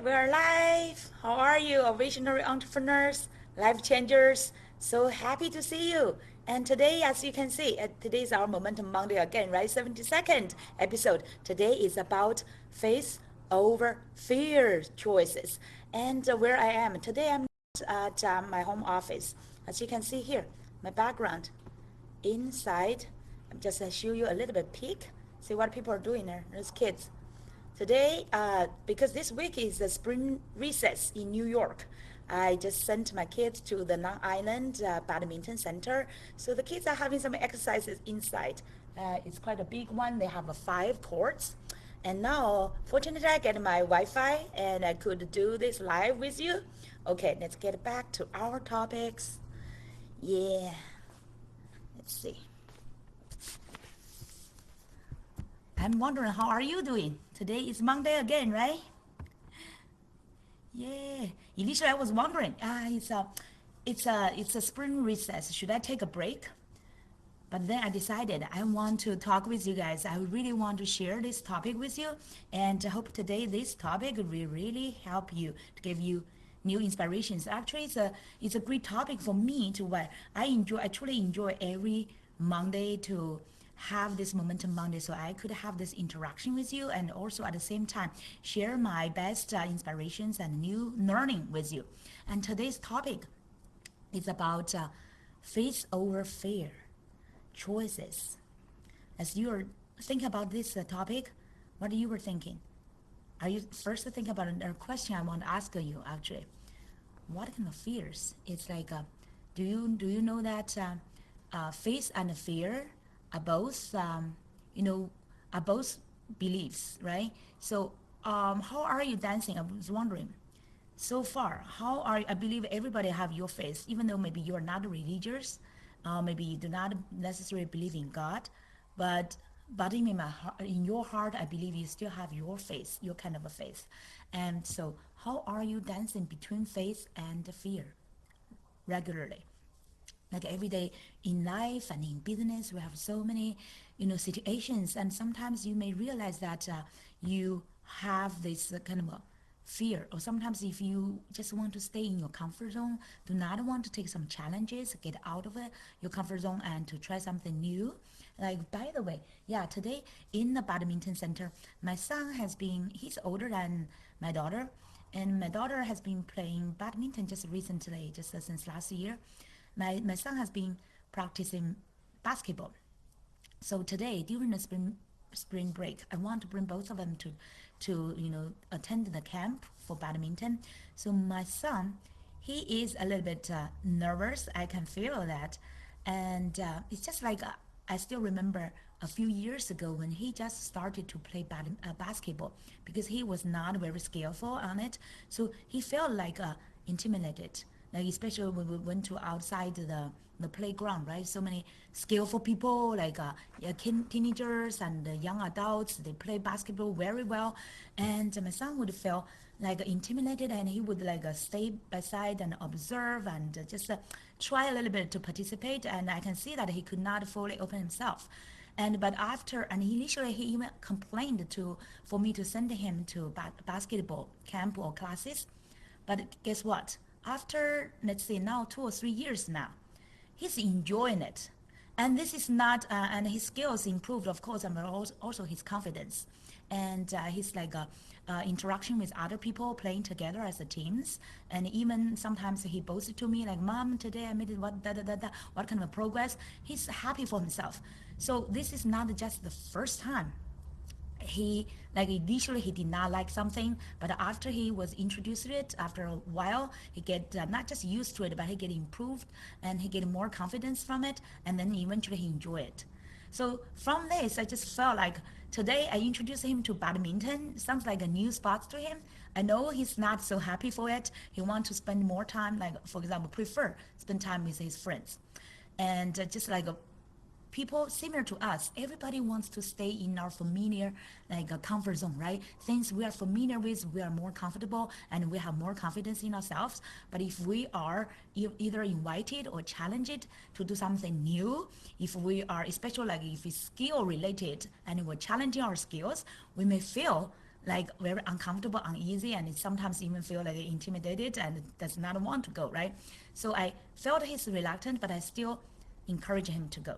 we're live. How are you, visionary entrepreneurs, life changers? So happy to see you. And today, as you can see, today is our Momentum Monday again, right? 72nd episode. Today is about faith over fear choices. And where I am today, I'm at my home office. As you can see here, my background inside. I'm just show you a little bit peek. See what people are doing there. There's kids. Today, because this week is the spring recess in New York, I just sent my kids to the Long Island Badminton Center. So the kids are having some exercises inside. It's quite a big one. They have 5 courts. And now, fortunately, I get my Wi-Fi and I could do this live with you. Okay, let's get back to our topics. Yeah, let's see. I'm wondering, how are you doing? Today is Monday again, right? Yeah. Initially, I was wondering, it's a spring recess. Should I take a break? But then I decided I want to talk with you guys. I really want to share this topic with you, and I hope today this topic will really help you to give you new inspirations. Actually, it's a great topic for me to what I truly enjoy every Monday to have this Momentum Monday, so I could have this interaction with you, and also at the same time share my best inspirations and new learning with you. And today's topic is about faith over fear choices. As you are thinking about this topic, what you were thinking? Are you first thinking about a question I want to ask you actually? What kind of fears? It's like, do you know that faith and fear are both, are both beliefs, right? So, how are you dancing? I was wondering. So far, how are I believe everybody have your faith, even though maybe you are not religious, maybe you do not necessarily believe in God, but in my heart, in your heart, I believe you still have your faith, your kind of a faith. And so, how are you dancing between faith and fear regularly? Like every day in life and in business, we have so many situations, and sometimes you may realize that you have this kind of a fear, or sometimes if you just want to stay in your comfort zone, do not want to take some challenges, get out of it, your comfort zone, and to try something new. Like, by the way, yeah, today in the badminton center, my son has been, he's older than my daughter, and my daughter has been playing badminton just recently, just since last year. My son has been practicing basketball. So today, during the spring break, I want to bring both of them to attend the camp for badminton. So my son, he is a little bit nervous. I can feel that, and it's just like I still remember a few years ago when he just started to play basketball because he was not very skillful on it. So he felt like intimidated, like especially when we went to outside the playground, right? So many skillful people, like yeah, teenagers and young adults, they play basketball very well. And my son would feel like intimidated, and he would like stay by side and observe and just try a little bit to participate. And I can see that he could not fully open himself. And but after, and initially he even complained to for me to send him to basketball camp or classes. But guess what? After, let's say now 2 or 3 years now, he's enjoying it. And this is not, and his skills improved, of course, and also his confidence. And he's like interaction with other people, playing together as a teams. And even sometimes he boasted to me like, "Mom, today I made it, what, da, da, da, da, what kind of progress." He's happy for himself. So this is not just the first time he, like, initially he did not like something, but after he was introduced to it, after a while he get not just used to it, but he get improved and he get more confidence from it, and then eventually he enjoy it. So from this, I just felt like today I introduced him to badminton. Sounds like a new sport to him. I know he's not so happy for it. He wants to spend more time, like for example, prefer spend time with his friends, and just like people similar to us, everybody wants to stay in our familiar, like a comfort zone, right? Things we are familiar with, we are more comfortable and we have more confidence in ourselves. But if we are either invited or challenged to do something new, if we are, especially like if it's skill related and we're challenging our skills, we may feel like very uncomfortable, uneasy, and sometimes even feel like intimidated and does not want to go, right? So I felt he's reluctant, but I still encourage him to go.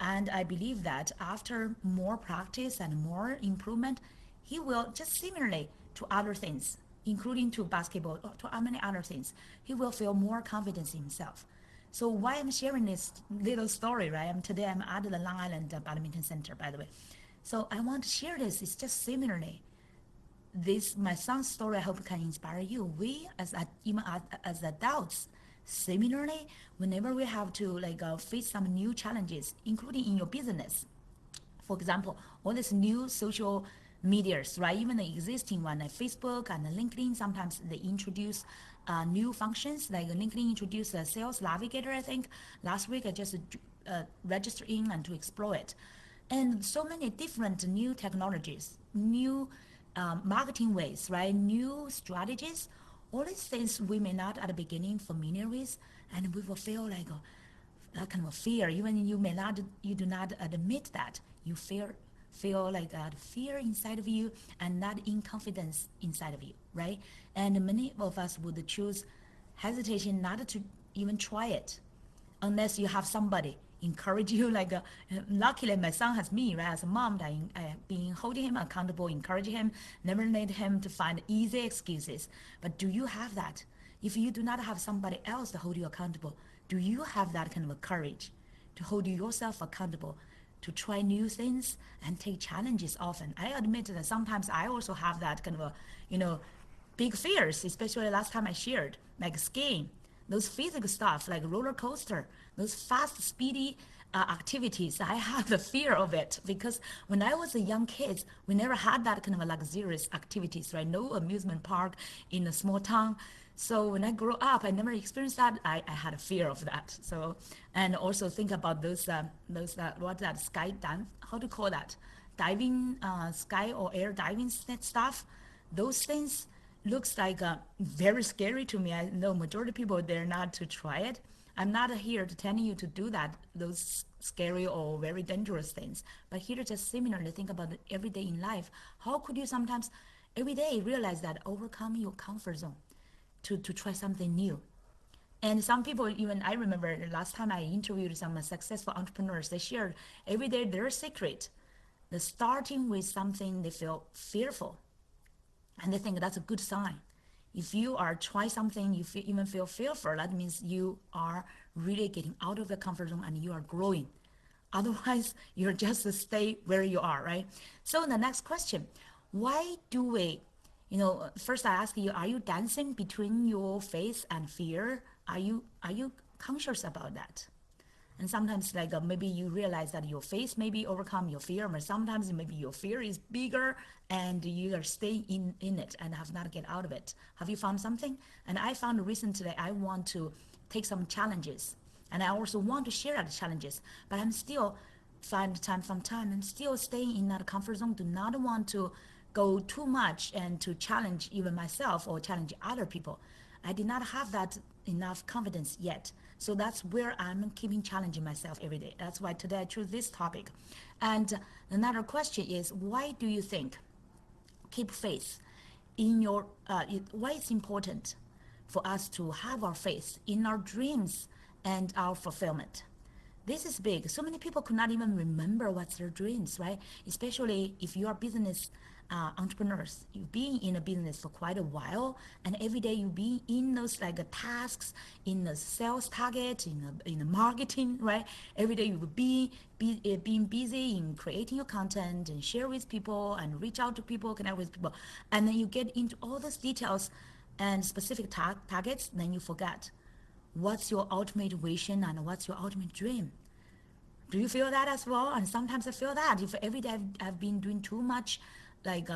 And I believe that after more practice and more improvement, he will just similarly to other things, including to basketball or to many other things, he will feel more confidence in himself. So why I'm sharing this little story, right? Today I'm at the Long Island Badminton Center, by the way. So I want to share this. It's just similarly this my son's story. I hope can inspire you. We even as adults, similarly, whenever we have to face some new challenges, including in your business, for example, all these new social medias, right? Even the existing one, like Facebook and LinkedIn, sometimes they introduce new functions. Like LinkedIn introduced a sales navigator, I think. Last week, I just registered in and to explore it. And so many different new technologies, new marketing ways, right? New strategies. All these things we may not at the beginning familiar with, and we will feel like that kind of fear. Even you do not admit that you feel like that fear inside of you and not in confidence inside of you, right? And many of us would choose hesitation not to even try it unless you have somebody encourage you luckily my son has me, right? As a mom, I have been holding him accountable, encouraging him, never let him to find easy excuses. But do you have that? If you do not have somebody else to hold you accountable, do you have that kind of a courage to hold yourself accountable, to try new things and take challenges often? I admit that sometimes I also have that kind of big fears, especially last time I shared, like skiing, those physical stuff, like roller coaster, those fast, speedy activities. I have a fear of it because when I was a young kid, we never had that kind of a luxurious activities, right? No amusement park in a small town. So when I grew up, I never experienced that. I had a fear of that. So, and also think about what's that, sky dive, how to call that? Diving, sky or air diving stuff. Those things looks like very scary to me. I know majority of people they're not to try it. I'm not here to tell you to do that, those scary or very dangerous things. But here just similarly think about it every day in life. How could you sometimes every day realize that overcome your comfort zone to try something new? And some people, even I remember the last time I interviewed some successful entrepreneurs, they shared every day their secret. The starting with something they feel fearful, and they think that's a good sign. If you are try something, you even feel fearful, that means you are really getting out of the comfort zone and you are growing. Otherwise, you're just stay where you are, right? So the next question, why do we, first I ask you, are you dancing between your faith and fear? Are you conscious about that? And sometimes maybe you realize that your faith maybe overcome your fear, but sometimes maybe your fear is bigger and you are staying in it and have not get out of it. Have you found something? And I found recently I want to take some challenges, and I also want to share the challenges, but I'm still find time from time and still staying in that comfort zone. Do not want to go too much and to challenge even myself or challenge other people. I did not have that enough confidence yet. So that's where I'm keeping challenging myself every day. That's why today I choose this topic. And another question is, why do you think keep faith in your, why it's important for us to have our faith in our dreams and our fulfillment? This is big. So many people could not even remember what's their dreams, right? Especially if you are business entrepreneurs. You've been in a business for quite a while, and every day you be in those tasks, in the sales target, in the marketing, right? Every day you will being busy in creating your content and share with people and reach out to people, connect with people, and then you get into all those details and specific targets. Then you forget what's your ultimate vision and what's your ultimate dream. Do you feel that as well? And sometimes I feel that if every day I've been doing too much like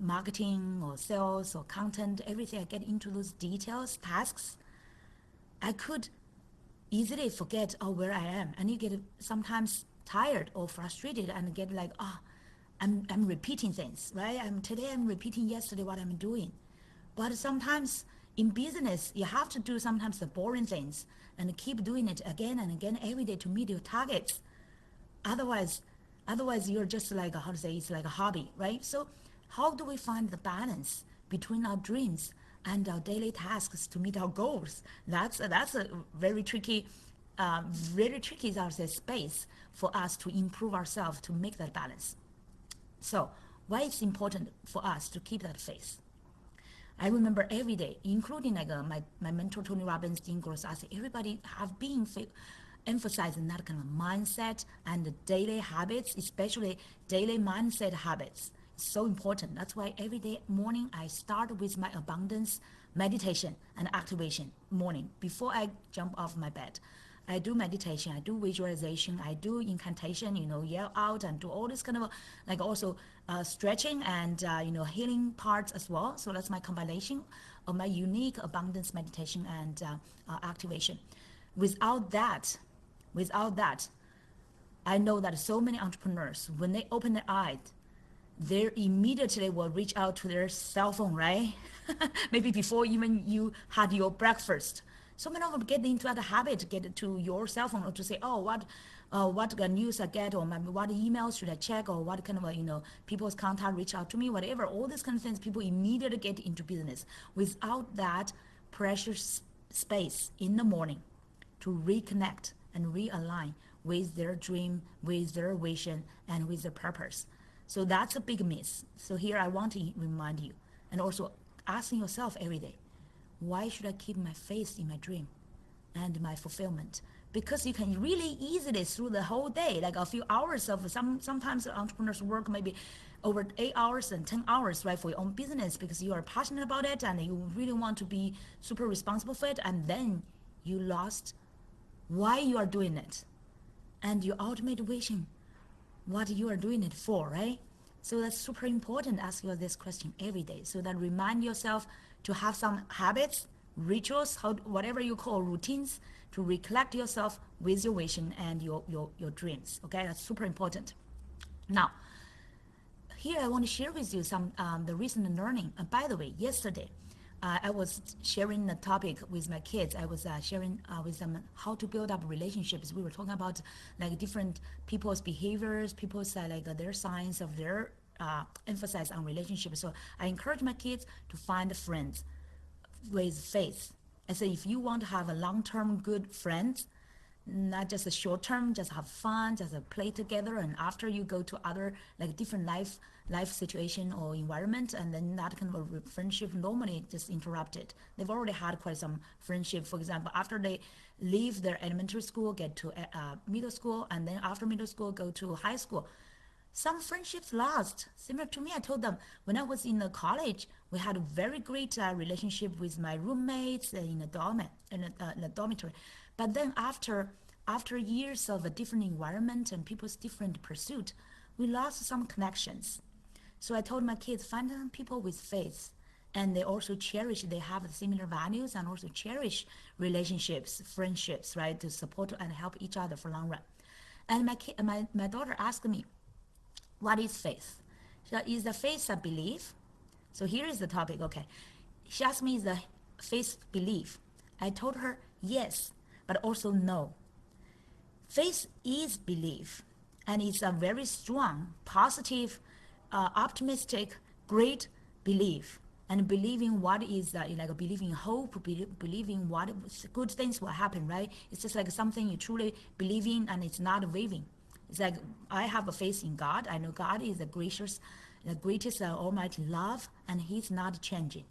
marketing or sales or content, everything, I get into those details, tasks, I could easily forget where I am. And you get sometimes tired or frustrated and get I'm repeating things, right? Today I'm repeating yesterday what I'm doing. But sometimes in business, you have to do sometimes the boring things and keep doing it again and again every day to meet your targets. Otherwise, you're just how to say, it's like a hobby, right? So How do we find the balance between our dreams and our daily tasks to meet our goals? That's a very tricky is our space for us to improve ourselves to make that balance. So why it's important for us to keep that faith? I remember every day, including like my mentor Tony Robbins, Dean Gross, I say everybody have been emphasizing that kind of mindset and the daily habits, especially daily mindset habits. It's so important. That's why every day morning I start with my abundance meditation and activation morning before I jump off my bed. I do meditation, I do visualization, I do incantation, yell out and do all this kind of like also stretching and healing parts as well. So that's my combination of my unique abundance meditation and activation. Without that, without that, I know that so many entrepreneurs, when they open their eyes, they immediately will reach out to their cell phone, right? Maybe before even you had your breakfast. So many of them get into that habit, get to your cell phone or to say, oh, what news I get, or maybe what emails should I check, or what kind of people's contact reach out to me, whatever. All these kind of things, people immediately get into business without that precious space in the morning to reconnect and realign with their dream, with their vision, and with their purpose. So that's a big miss. So here I want to remind you, and also asking yourself every day, why should I keep my faith in my dream and my fulfillment? Because you can really easily through the whole day, like a few hours of sometimes entrepreneurs work maybe over 8 hours and 10 hours, right, for your own business because you are passionate about it and you really want to be super responsible for it, and then you lost why you are doing it and your ultimate vision, what you are doing it for, right? So that's super important. Ask you this question every day. So that remind yourself to have some habits, rituals, whatever you call routines, to recollect yourself with your vision and your dreams. Okay, that's super important. Now, here I want to share with you some the recent learning. By the way, yesterday I was sharing the topic with my kids. I was sharing with them how to build up relationships. We were talking about like different people's behaviors, people's their signs of their emphasis on relationships. So I encourage my kids to find friends with faith. I say if you want to have a long-term good friends, not just a short term, just have fun, just play together, and after you go to other like different life situation or environment, and then that kind of a friendship normally just interrupted. They've already had quite some friendship. For example, after they leave their elementary school, get to middle school, and then after middle school go to high school, some friendships lost. Similar to me, I told them when I was in the college, we had a very great relationship with my roommates in the dormitory. But then after years of a different environment and people's different pursuit, we lost some connections. So I told my kids, find some people with faith, and they also cherish, they have similar values and also cherish relationships, friendships, right, to support and help each other for long run. And my daughter asked me, what is faith? So is the faith a belief? So here is the topic, okay. She asked me, is the faith belief? I told her, yes, but also no. Faith is belief, and it's a very strong, positive, optimistic, great belief. And believing what is like believing hope, believing what good things will happen, right? It's just like something you truly believe in, and it's not waving. It's like I have a faith in God. I know God is the greatest almighty love, and He's not changing.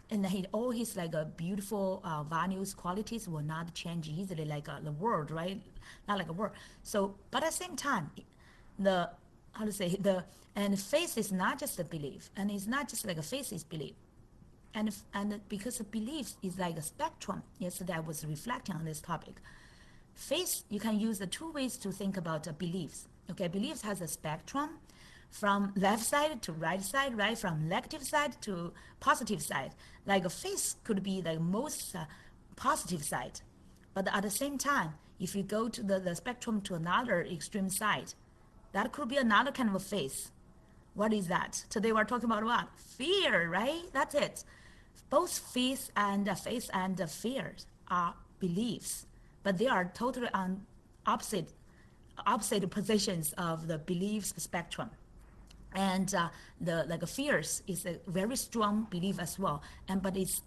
And all his like beautiful values, qualities will not change easily like the world, right? Not like a world. So, but at the same time, the how to say and faith is not just a belief, and it's not just like a faith is belief, and because the belief is like a spectrum. Yesterday I was reflecting on this topic. Faith, you can use the two ways to think about beliefs. Okay, beliefs has a spectrum from left side to right side, right? From negative side to positive side. Like a faith could be the most positive side. But at the same time, if you go to the spectrum to another extreme side, that could be another kind of a faith. What is that? Today we're talking about what? Fear, right? That's it. Both faith and fears are beliefs, but they are totally on opposite positions of the beliefs spectrum. And the like fears is a very strong belief as well, and but it's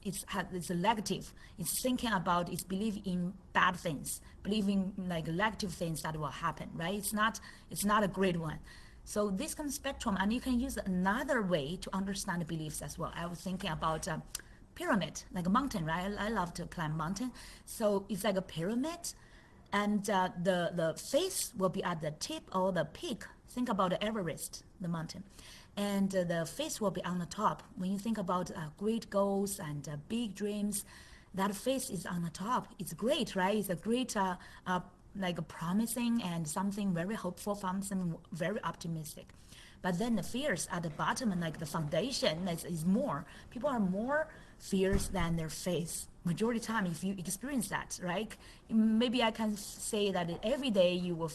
a negative. It's thinking about, it's belief in bad things, believing like negative things that will happen, right? It's not a great one. So this kind of spectrum, and you can use another way to understand the beliefs as well. I was thinking about pyramid, like a mountain, right? I love to climb mountain. So it's like a pyramid, and the face will be at the tip or the peak. Think about the Everest, the mountain, and the face will be on the top. When you think about great goals and big dreams, that face is on the top. It's great, right? It's a great like a promising and something very hopeful, something very optimistic. But then the fears at the bottom, and like the foundation is more. People are more fears than their faith. Majority of the time, if you experience that, right? Maybe I can say that every day you will,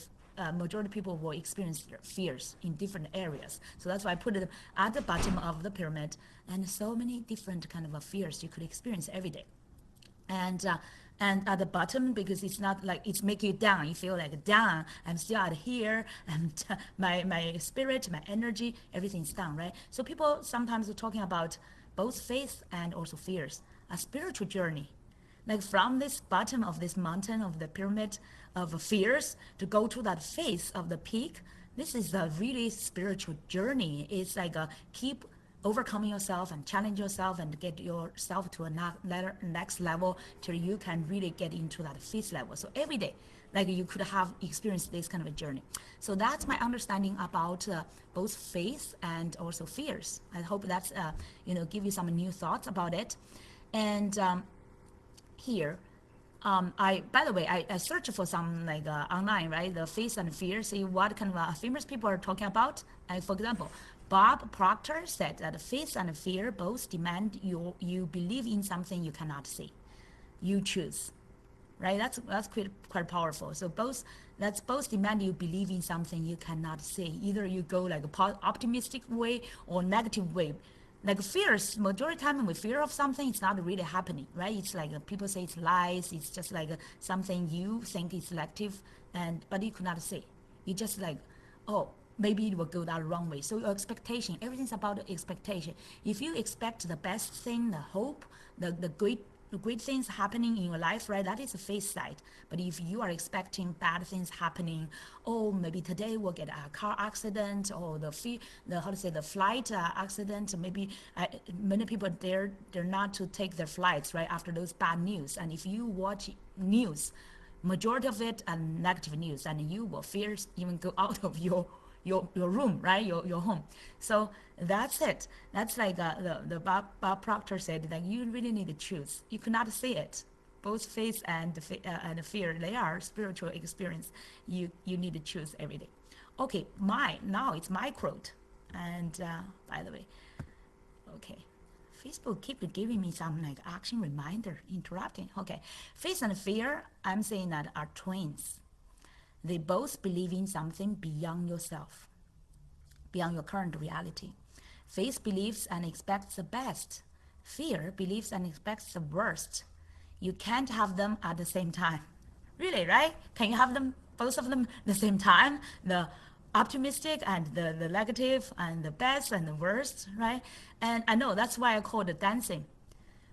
majority of people will experience their fears in different areas. So that's why I put it at the bottom of the pyramid, and so many different kind of fears you could experience every day. And at the bottom, because it's not like it's making you down, you feel like down, I'm still out here, and my spirit, my energy, everything's down, right? So people sometimes are talking about both faith and also fears, a spiritual journey, like from this bottom of this mountain of the pyramid of fears to go to that face of the peak. This is a really spiritual journey. It's like a keep overcoming yourself and challenge yourself and get yourself to a next level till you can really get into that fifth level. So every day, like you could have experienced this kind of a journey. So that's my understanding about both faith and also fears. I hope that's give you some new thoughts about it. And here, by the way, I searched for some like online, right? The faith and fear, see what kind of famous people are talking about. For example, Bob Proctor said that faith and fear both demand you believe in something you cannot see. You choose, right? That's quite powerful. So both demand you believe in something you cannot see. Either you go like a optimistic way or negative way. Like fears, majority of the time when we fear of something, it's not really happening, right? It's like people say it's lies. It's just like something you think is selective, but you could not see. You just like, oh, maybe it will go that wrong way. So your expectation, everything's about the expectation. If you expect the best thing, the hope, the great things happening in your life, right? That is the faith side. But if you are expecting bad things happening, oh, maybe today we'll get a car accident, or the flight accident. Maybe many people they're not to take their flights right after those bad news. And if you watch news, majority of it are negative news, and you will fear even go out of your room, right? Your home. So that's it. That's like the Bob Proctor said that you really need to choose. You cannot see it. Both faith and fear, they are spiritual experience. You need to choose every day. Okay, now it's my quote. And by the way, okay, Facebook keep giving me some like action reminder, interrupting. Okay, faith and fear, I'm saying that are twins. They both believe in something beyond yourself, beyond your current reality. Faith believes and expects the best. Fear believes and expects the worst. You can't have them at the same time. Really, right? Can you have them, both of them, at the same time? The optimistic and the negative and the best and the worst, right? And I know that's why I call it dancing.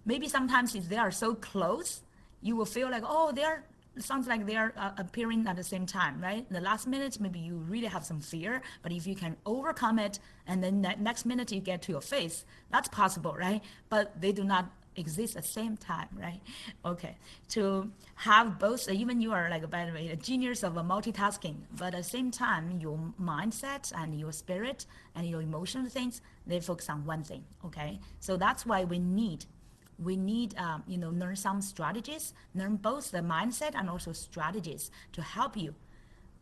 Maybe sometimes if they are so close, you will feel like, oh, it sounds like they are appearing at the same time, right? The last minute, maybe you really have some fear, but if you can overcome it, and then next minute you get to your face, that's possible, right? But they do not exist at the same time, right? Okay, to have both, even you are like, by the way, a genius of multitasking, but at the same time, your mindset and your spirit and your emotional things, they focus on one thing, okay? So that's why we need learn some strategies, learn both the mindset and also strategies to help you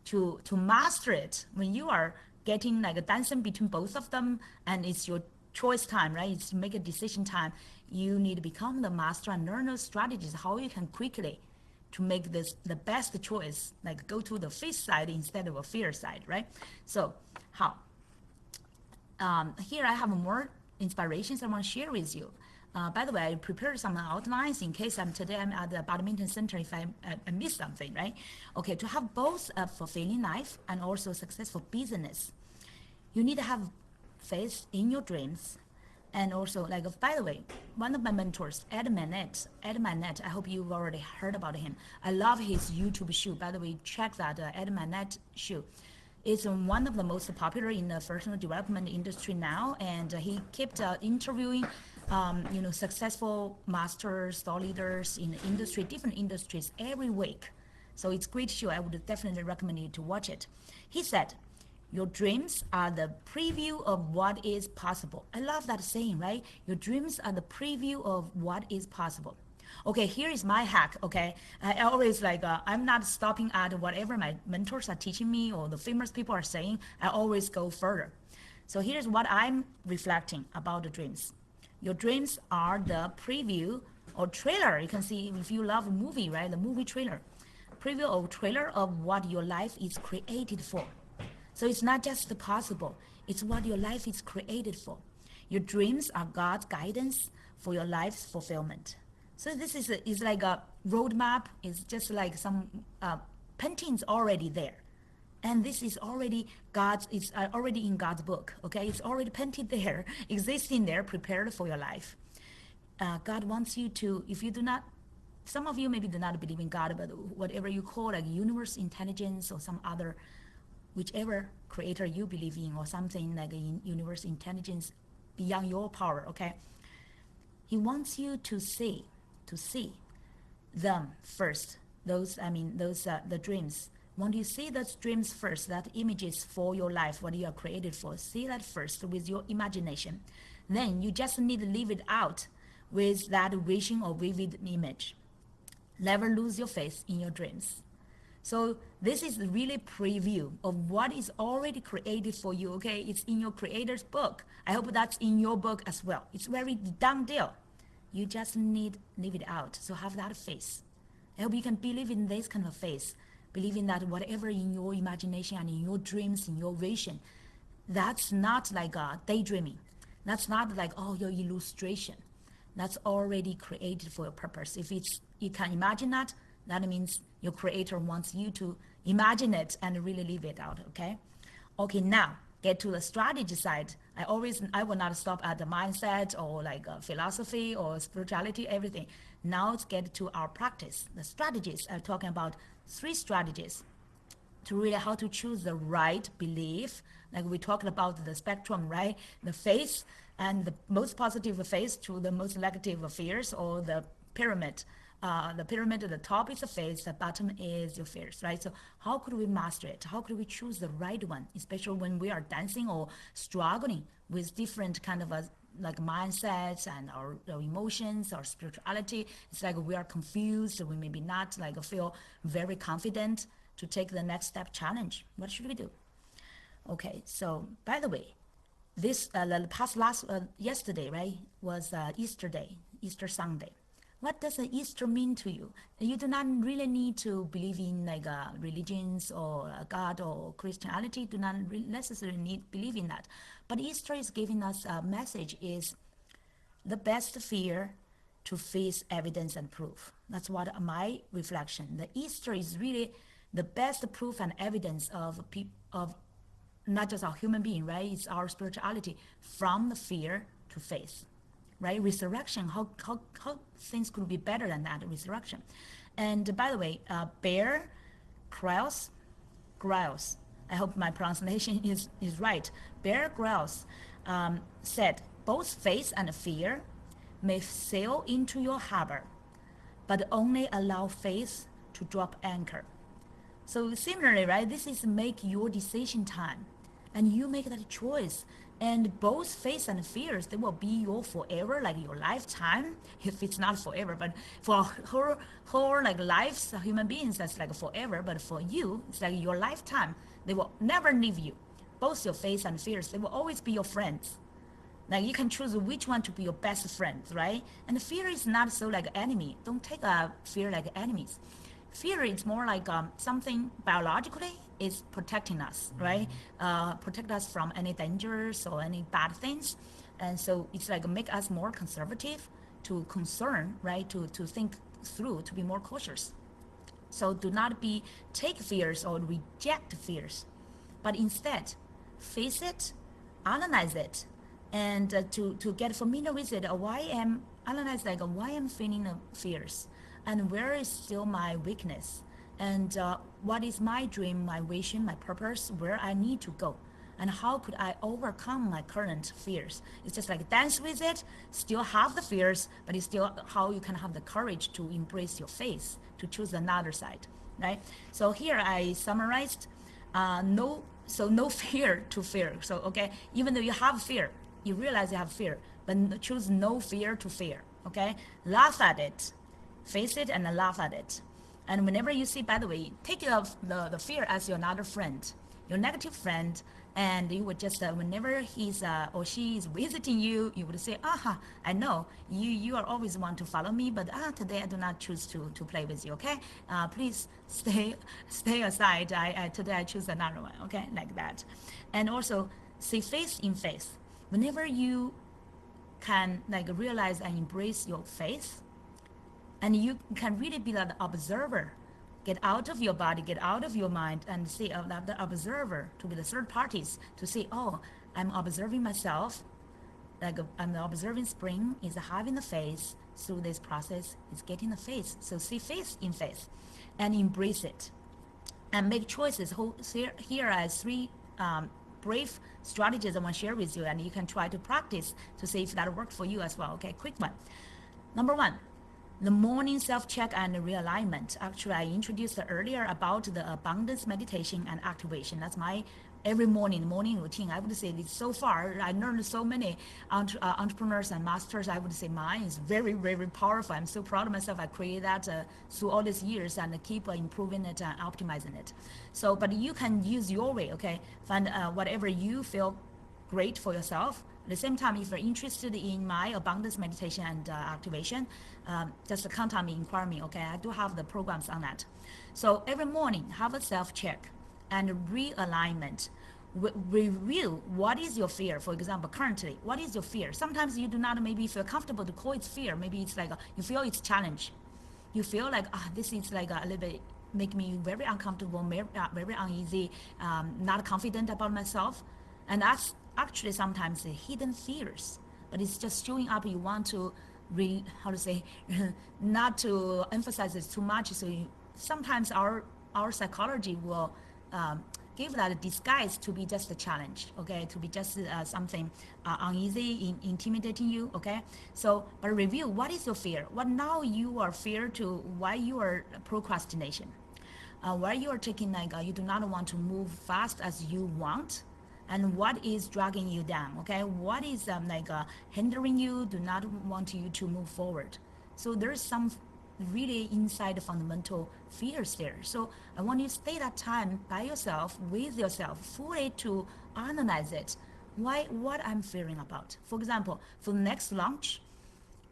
to master it. When you are getting like a dancing between both of them, and it's your choice time, right? It's make a decision time. You need to become the master and learn those strategies, how you can quickly to make this the best choice, like go to the faith side instead of a fear side, right? So how? Here I have more inspirations I want to share with you. By the way, I prepared some outlines in case today I'm at the badminton center if I miss something, right? Okay, to have both a fulfilling life and also successful business, you need to have faith in your dreams. And also, like, by the way, one of my mentors, Ed Manette, I hope you've already heard about him. I love his YouTube show. By the way, check that Ed Manette show. It's one of the most popular in the personal development industry now, and he kept interviewing, successful masters, thought leaders in the industry, different industries every week. So it's a great show. I would definitely recommend you to watch it. He said, your dreams are the preview of what is possible. I love that saying, right? Your dreams are the preview of what is possible. Okay, here is my hack, okay? I always I'm not stopping at whatever my mentors are teaching me or the famous people are saying. I always go further. So here's what I'm reflecting about the dreams. Your dreams are the preview or trailer. You can see if you love a movie, right? The movie trailer. Preview or trailer of what your life is created for. So it's not just the possible, it's what your life is created for. Your dreams are God's guidance for your life's fulfillment. So this is like a roadmap. It's just like some paintings already there. And this is already it's already in God's book, okay? It's already painted there, existing there, prepared for your life. God wants you to, if you do not, some of you maybe do not believe in God, but whatever you call like universe intelligence or some other, whichever creator you believe in or something like a universe intelligence beyond your power, okay? He wants you to see them first. The dreams. When you see those dreams first, that images for your life, what you are created for, see that first with your imagination. Then you just need to leave it out with that vision or vivid image. Never lose your faith in your dreams. So this is really preview of what is already created for you, okay? It's in your creator's book. I hope that's in your book as well. It's very done deal. You just need leave it out. So have that faith. I hope you can believe in this kind of faith. Believing that whatever in your imagination and in your dreams, in your vision, that's not like daydreaming. That's not like, your illustration. That's already created for your purpose. If you can imagine that, that means your creator wants you to imagine it and really live it out, okay? Okay, now get to the strategy side. I will not stop at the mindset or like philosophy or spirituality, everything. Now let's get to our practice. The strategies, I'm talking about 3 strategies to really how to choose the right belief. Like we talked about the spectrum, right? The faith and the most positive faith to the most negative fears, or the pyramid. The pyramid at the top is the faith, the bottom is your fears, right? So how could we master it? How could we choose the right one, especially when we are dancing or struggling with different kind of like mindsets and our emotions, our spirituality? It's like we are confused, we maybe not like feel very confident to take the next step challenge. What should we do? Okay, so by the way, this yesterday, right, was Easter Day, Easter Sunday. What does Easter mean to you? You do not really need to believe in like religions or God or Christianity. Do not necessarily need believe in that. But Easter is giving us a message: is the best fear to face evidence and proof. That's what my reflection. The Easter is really the best proof and evidence of not just our human being, right? It's our spirituality, from the fear to faith. Right? Resurrection, how things could be better than that, resurrection. And by the way, Bear Grylls, I hope my pronunciation is right. Bear Grylls said, both faith and fear may sail into your harbor, but only allow faith to drop anchor. So similarly, right, this is make your decision time, and you make that choice. And both faith and fears, they will be your forever, like your lifetime, if it's not forever, but for whole like lives, human beings, that's like forever. But for you, it's like your lifetime. They will never leave you. Both your faith and fears, they will always be your friends. Like you can choose which one to be your best friend, right? And fear is not so like enemy. Don't take fear like enemies. Fear is more like something biologically is protecting us, right? Protect us from any dangers or any bad things. And so it's like make us more conservative, to concern, right? To think through, to be more cautious. So do not take fears or reject fears, but instead face it, analyze it, and to get familiar with it. Why am analyze like why I'm feeling fears, and where is still my weakness, and what is my dream, my vision, my purpose, where I need to go, and how could I overcome my current fears. It's just like dance with it, still have the fears, but it's still how you can have the courage to embrace your faith, to choose another side, right? So here I summarized no fear to fear. So okay, even though you have fear, you realize you have fear, but choose no fear to fear. Okay, laugh at it, face it, and laugh at it. And whenever you see, by the way, take the fear as your another friend, your negative friend, and you would just whenever he's or she is visiting you, you would say, aha, I know you are always want to follow me, but today I do not choose to play with you. Okay, please stay aside. I today I choose another one. Okay, like that. And also see face in face. Whenever you can like realize and embrace your faith, and you can really be the observer, get out of your body, get out of your mind, and see the observer, to be the third parties, to see, oh, I'm observing myself, like I'm observing spring is having the face through this process, is getting the face. So see face in face and embrace it and make choices. Here are three brief strategies I want to share with you, and you can try to practice to see if that worked for you as well. Okay, quick one. Number one, the morning self-check and realignment. Actually, I introduced earlier about the abundance meditation and activation. That's my every morning routine. I would say it's so far, I learned so many entrepreneurs and masters. I would say mine is very, very powerful. I'm so proud of myself. I created that through all these years and keep improving it and optimizing it. So, but you can use your way, okay? Find whatever you feel great for yourself. At the same time, if you're interested in my abundance meditation and activation, just contact me, inquire me, okay? I do have the programs on that. So every morning, have a self-check and realignment. Review what is your fear. For example, currently, what is your fear? Sometimes you do not maybe feel comfortable to call it fear. Maybe it's like you feel it's challenge. You feel like this is like a little bit make me very uncomfortable, very uneasy, not confident about myself. And that's actually sometimes the hidden fears, but it's just showing up. You want to not to emphasize it too much. So sometimes our psychology will give that a disguise to be just a challenge, okay, to be just something uneasy, intimidating you, okay. So, but review what is your fear, what now you are fear to, why you are procrastination, why you are taking like you do not want to move fast as you want, and what is dragging you down, okay, what is hindering you, do not want you to move forward. So there's some really inside fundamental fears there. So I want you to stay that time by yourself, with yourself, fully to analyze it. Why, what I'm fearing about. For example, for the next launch,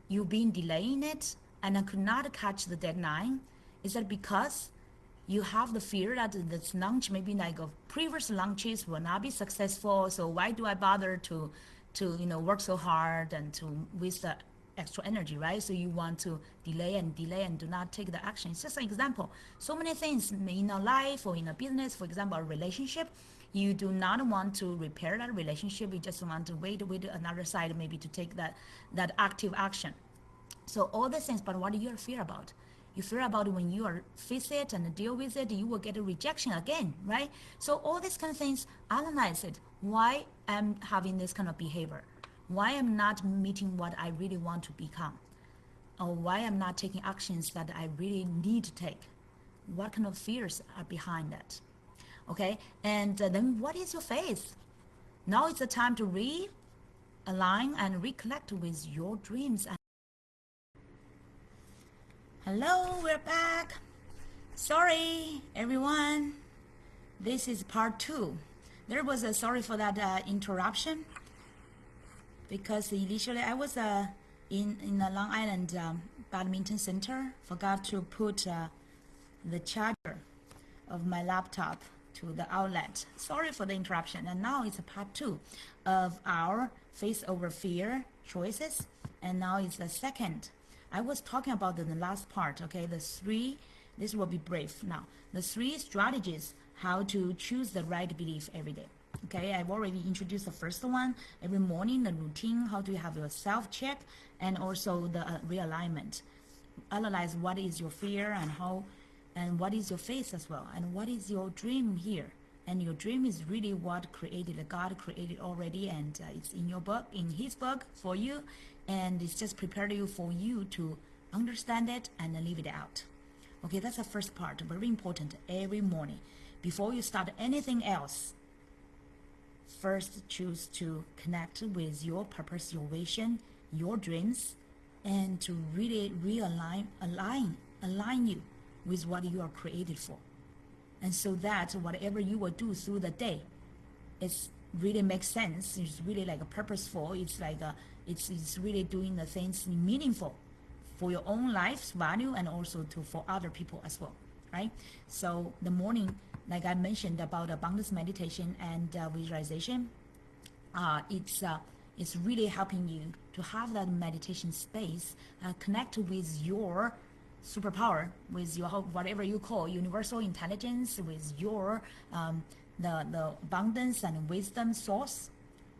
you've been delaying it and I could not catch the deadline. Is that because you have the fear that this launch, maybe like previous launches will not be successful? So why do I bother to work so hard and to waste the extra energy, right? So you want to delay and do not take the action. It's just an example. So many things in a life or in a business, for example, a relationship, you do not want to repair that relationship. You just want to wait another side maybe to take that active action. So all these things, but what do you fear about? You fear about when you are face it and deal with it, you will get a rejection again, right? So all these kind of things, analyze it. Why I'm having this kind of behavior? Why I'm not meeting what I really want to become? Or why I'm not taking actions that I really need to take? What kind of fears are behind that? Okay, and then what is your faith? Now it's the time to realign and reconnect with your dreams. Hello, we're back. Sorry, everyone. This is part 2. There was a sorry for that interruption, because initially I was in the Long Island badminton center, forgot to put the charger of my laptop to the outlet. Sorry for the interruption. And now it's a part 2 of our face over fear choices, and now it's the second. I was talking about the last part, okay, the 3, this will be brief now, the 3 strategies how to choose the right belief every day. Okay, I've already introduced the first one. Every morning, the routine, how do you have your self-check, and also the realignment. Analyze what is your fear and how, and what is your faith as well, and what is your dream here. And your dream is really what created, God created already, and it's in your book, in His book for you, and it's just prepared you for you to understand it and then leave it out. Okay, that's the first part, very important. Every morning, before you start anything else, first choose to connect with your purpose, your vision, your dreams, and to really align you with what you are created for. And so that whatever you will do through the day, it's really makes sense. It's really like a purposeful. It's like it's really doing the things meaningful for your own life's value and also for other people as well, right? So the morning, like I mentioned about abundance meditation and visualization, it's really helping you to have that meditation space, connect with your superpower, with your whatever you call universal intelligence, with your the abundance and wisdom source,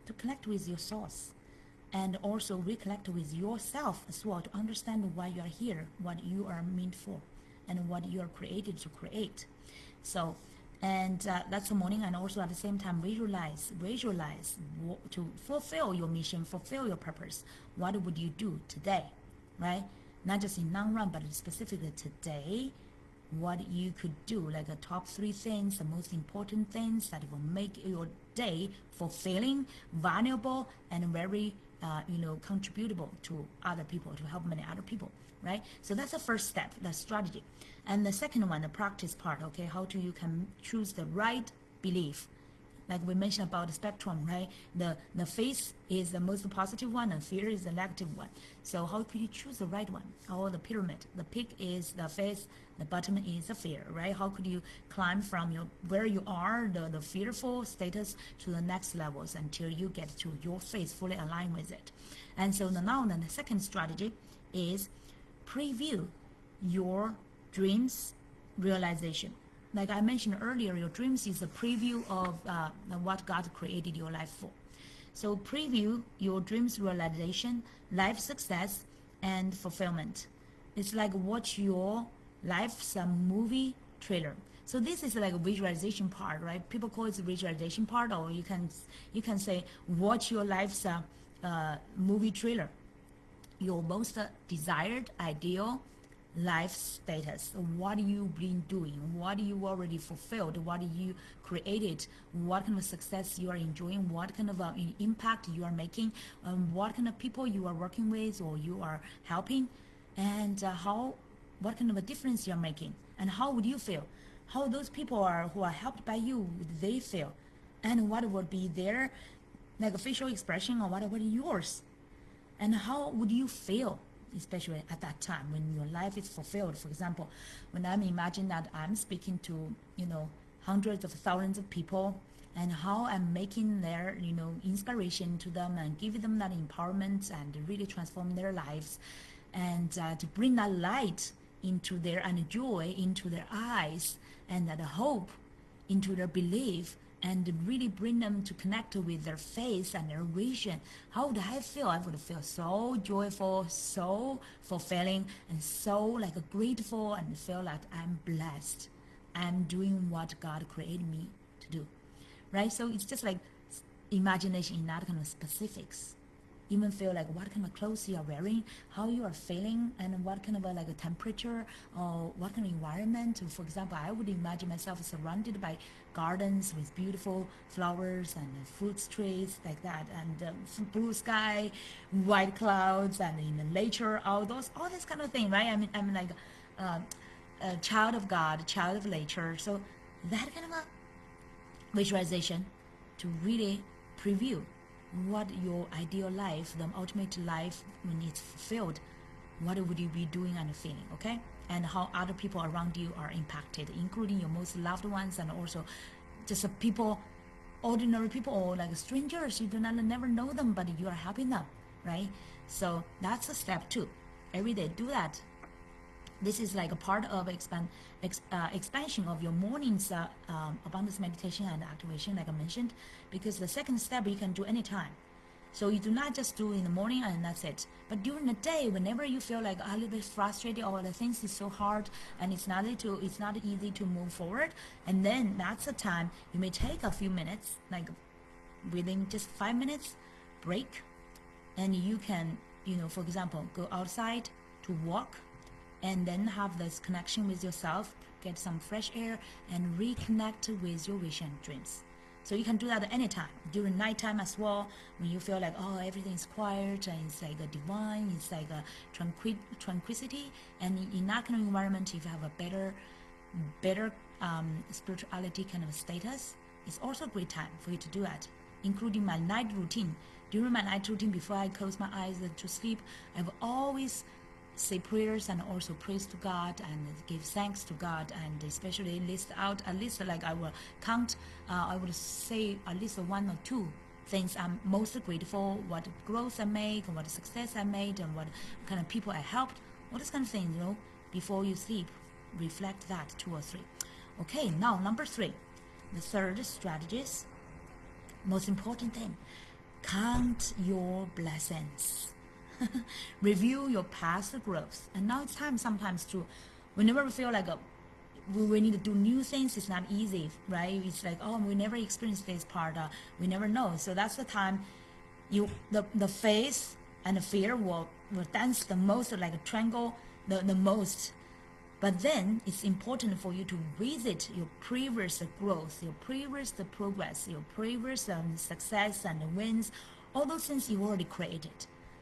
to connect with your source, and also reconnect with yourself as well, to understand why you are here, what you are meant for, and what you are created to create. So, and that's the morning, and also at the same time visualize to fulfill your mission, fulfill your purpose. What would you do today, right? Not just in long run, but specifically today, what you could do, like the top 3 things, the most important things that will make your day fulfilling, valuable, and very contributable to other people, to help many other people, right? So that's the first step, the strategy. And the second one, the practice part, okay, how do you can choose the right belief? Like we mentioned about the spectrum, right? The faith is the most positive one and fear is the negative one. So how could you choose the right one? Or the pyramid, the peak is the faith, the bottom is the fear, right? How could you climb from where you are, the fearful status, to the next levels until you get to your faith fully aligned with it? And so now the second strategy is preview your dreams realization. Like I mentioned earlier, your dreams is a preview of what God created your life for. So preview your dreams realization, life success, and fulfillment. It's like watch your life's movie trailer. So this is like a visualization part, right? People call it the visualization part, or you can say watch your life's movie trailer. Your most desired, ideal life status. What you've been doing, what you already fulfilled, what you created, what kind of success you are enjoying, what kind of impact you are making, what kind of people you are working with or you are helping, and what kind of a difference you are making, and how would you feel, how those people who are helped by you, would they feel, and what would be their like facial expression, or what would be yours, and how would you feel, especially at that time when your life is fulfilled. For example, when I'm imagining that I'm speaking to hundreds of thousands of people, and how I'm making their inspiration to them and giving them that empowerment and really transform their lives, and to bring that light into their, and joy into their eyes, and that hope into their belief, and really bring them to connect with their faith and their vision. How would I feel? I would feel so joyful, so fulfilling, and so like grateful, and feel like I'm blessed. I'm doing what God created me to do, right? So it's just like imagination in that kind of specifics. Even feel like what kind of clothes you are wearing, how you are feeling, and what kind of a temperature or what kind of environment. For example, I would imagine myself surrounded by gardens with beautiful flowers and fruit trees like that, and blue sky, white clouds, and in the nature, outdoors, all this kind of thing, right? I mean, I'm like a child of God, child of nature. So that kind of a visualization to really preview what your ideal life, the ultimate life, when it's fulfilled, what would you be doing and feeling, okay? And how other people around you are impacted, including your most loved ones, and also just people, ordinary people, or like strangers, you do not never know them, but you are helping them, right? So that's a step 2. Every day do that. This is like a part of expansion of your morning's abundance meditation and activation, like I mentioned, because the second step you can do anytime. So you do not just do in the morning and that's it. But during the day, whenever you feel like a little bit frustrated or the things is so hard and it's not easy to move forward, and then that's the time you may take a few minutes, like within just 5 minutes break, and you can, for example, go outside to walk and then have this connection with yourself, get some fresh air and reconnect with your vision dreams. So you can do that anytime, during nighttime as well, when you feel like, oh, everything is quiet and it's like a divine, it's like a tranquility. And in that kind of environment, if you have a better spirituality kind of status, it's also a great time for you to do that, including my night routine. During my night routine, before I close my eyes to sleep, I've always say prayers and also praise to God and give thanks to God, and especially list out at least, like I will count, I will say at least 1 or 2 things I'm most grateful, what growth I made, what success I made, and what kind of people I helped, all this kind of thing, before you sleep, reflect that 2 or 3. Okay, now number 3, the third strategist, most important thing, count your blessings. Review your past growth. And now it's time sometimes to, whenever we feel like we need to do new things, it's not easy, right? It's like, oh, we never experienced this part, we never know. So that's the time the faith and the fear will dance the most, like a triangle the most. But then it's important for you to visit your previous growth, your previous progress, your previous success and wins, all those things you already created.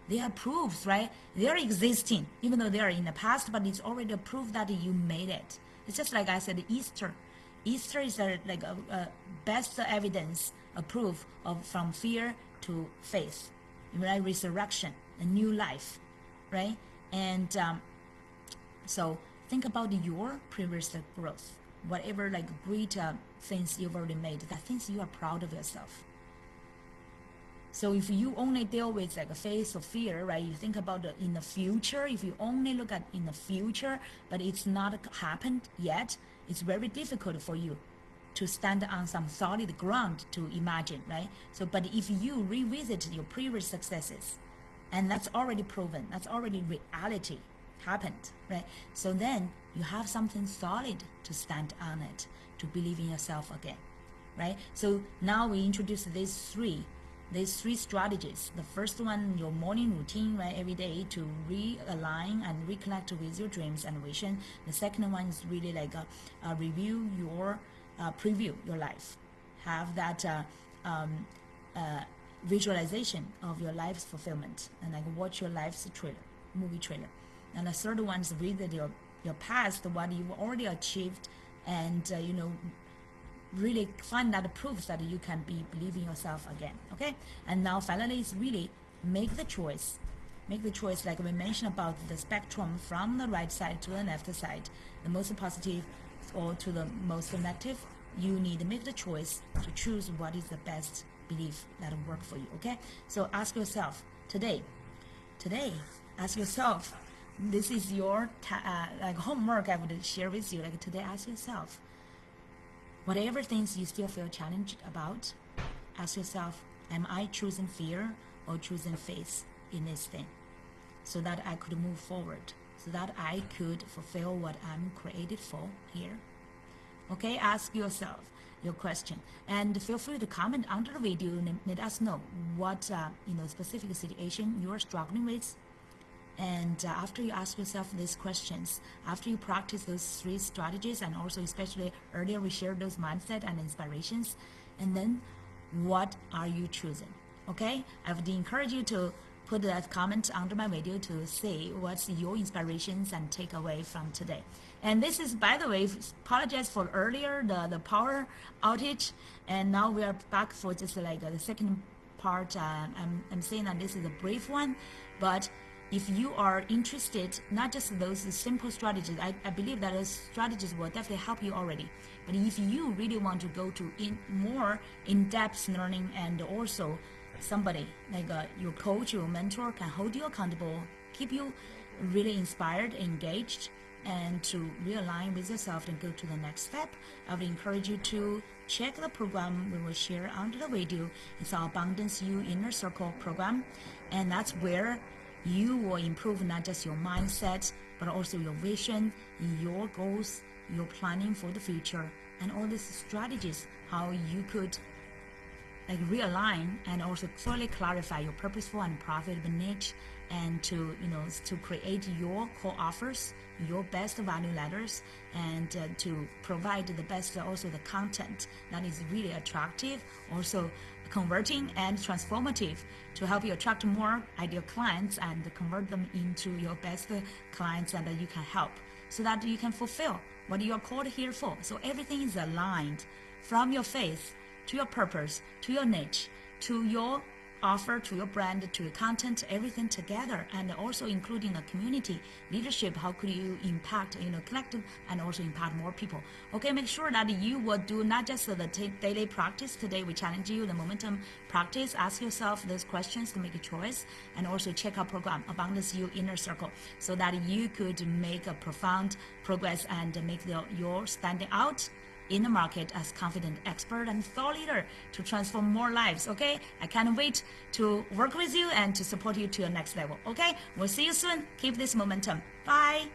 They are proofs, right? They are existing, even though they are in the past, but it's already a proof that you made it. It's just like I said, Easter. Easter is like a best evidence, a proof of from fear to faith, right? Resurrection, a new life, right? And so think about your previous growth, whatever like great things you've already made, the things you are proud of yourself. So if you only deal with like a faith or fear, right? You think about in the future. If you only look at in the future, but it's not happened yet, it's very difficult for you to stand on some solid ground to imagine, right? So, but if you revisit your previous successes, and that's already proven, that's already reality, happened, right? So then you have something solid to stand on it, to believe in yourself again, right? So now we introduce these three strategies. The first one, your morning routine, right, every day to realign and reconnect with your dreams and vision. The second one is really like a review your preview your life, have that visualization of your life's fulfillment, and like watch your life's movie trailer. And the third one is read your past, what you've already achieved, and really find that proofs that you can believe in yourself again. Okay, and now finally is really make the choice, like we mentioned about the spectrum from the right side to the left side, the most positive or to the most negative. You need to make the choice to choose what is the best belief that will work for you. Okay, so ask yourself today, ask yourself, this is your like homework I would share with you. Like today, ask yourself, whatever things you still feel challenged about, ask yourself, am I choosing fear or choosing faith in this thing, so that I could move forward, so that I could fulfill what I'm created for here. Okay, ask yourself your question, and feel free to comment under the video and let us know what specific situation you are struggling with. And after you ask yourself these questions, after you practice those 3 strategies, and also especially earlier we shared those mindset and inspirations, and then what are you choosing? Okay, I would encourage you to put that comment under my video to say what's your inspirations and takeaway from today. And this is, by the way, apologize for earlier the power outage, and now we are back for just like the second part. I'm saying that this is a brief one, but if you are interested, not just those simple strategies, I believe that those strategies will definitely help you already. But if you really want to go to more in-depth learning, and also somebody like your coach, your mentor can hold you accountable, keep you really inspired, engaged, and to realign with yourself and go to the next step, I would encourage you to check the program we will share under the video. It's our Abundance You Inner Circle program, and that's where you will improve not just your mindset, but also your vision, your goals, your planning for the future, and all these strategies, how you could realign and also clearly clarify your purposeful and profitable niche, and to create your core offers, your best value ladders, and to provide the best, also the content that is really attractive, also converting and transformative, to help you attract more ideal clients and convert them into your best clients, and that you can help so that you can fulfill what you are called here for. So everything is aligned, from your faith to your purpose, to your niche, to your offer, to your brand, to your content, everything together, and also including a community leadership. How could you impact, collective, and also impact more people? Okay, make sure that you will do not just the daily practice. Today we challenge you, the momentum practice. Ask yourself those questions to make a choice, and also check our program, Abundance You Inner Circle, so that you could make a profound progress and make your standing out in the market as confident expert and thought leader to transform more lives. Okay, I can't wait to work with you and to support you to your next level. Okay, we'll see you soon. Keep this momentum. Bye.